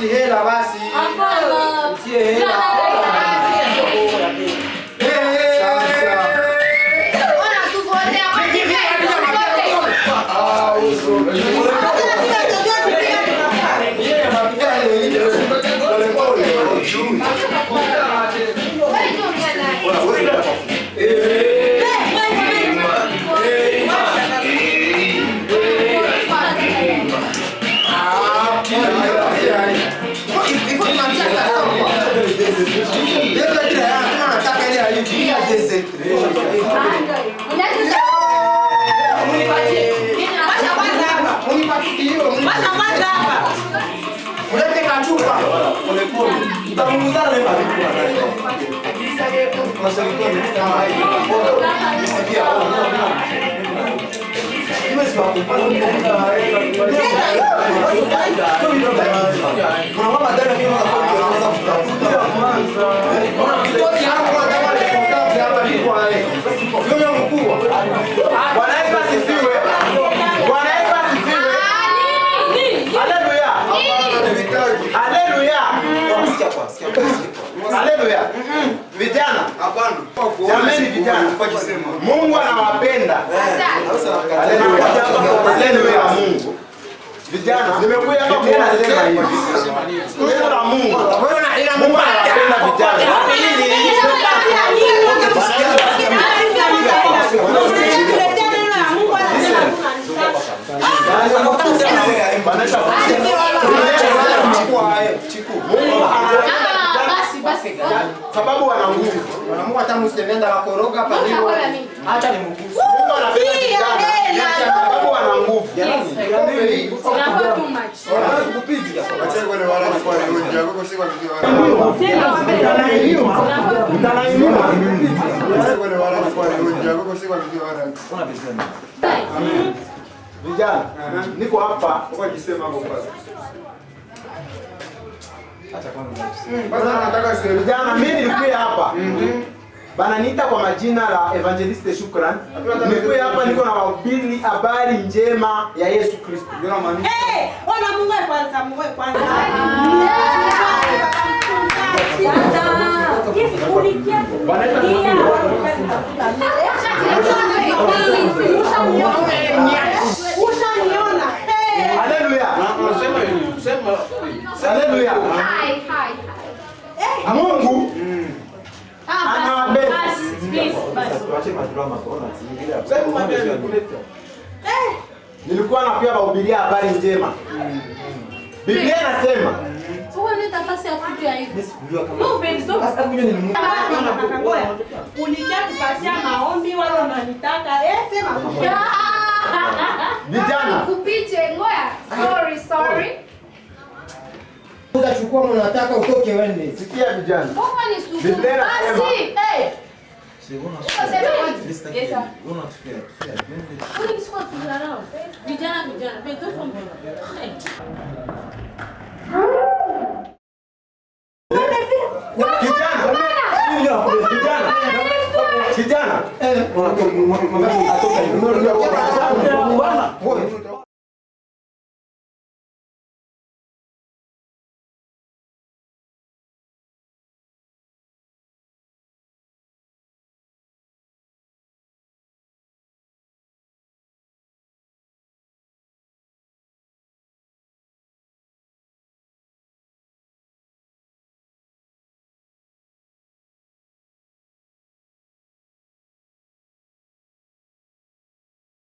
Hela basi. Mtie hela. Ona tuvote Haleluya. Vijana. Jamani vijana. Mungu anawapenda. Haleluya Mungu. Vijana, nimekuja hapa kusema hivi. Neno la Mungu. Mungu anawapenda vijana. Sababu wana nguvu. Wana Mungu hata msemenda wakoroga hapa ndio. Acha ni Mungu. Mungu anapenda vijana. Sababu wana nguvu. Unakuwa too much. Kupiga. Acha wale wala kwa ndio yako si kwa video wala. Mtanainua. Acha wale wala kwa ndio yako si kwa video wala. Una vijana. Vijana. Niko hapa kwa kisema hapo kwanza. Acha kwanza nataka sio vijana, mimi nilikuja hapa. Bana niita kwa majina la Evangeliste Shukran. Nilikuja hapa niko na wahubiri habari njema ya Yesu Kristo. Ndio na maana. Ona Mungu kwanza, Mungu kwanza. Haleluya. Haleluya. Mungu anawapenda. Nilikuwa napiga wahubiria habari njema. Biblia inasema ulikia kupatia maombi wala unanitaka sema vijana kupite ngoja sorry Utachukua mnataka utoke wende. sikia vijana. mbona ni suku Biblia inasema Kijana,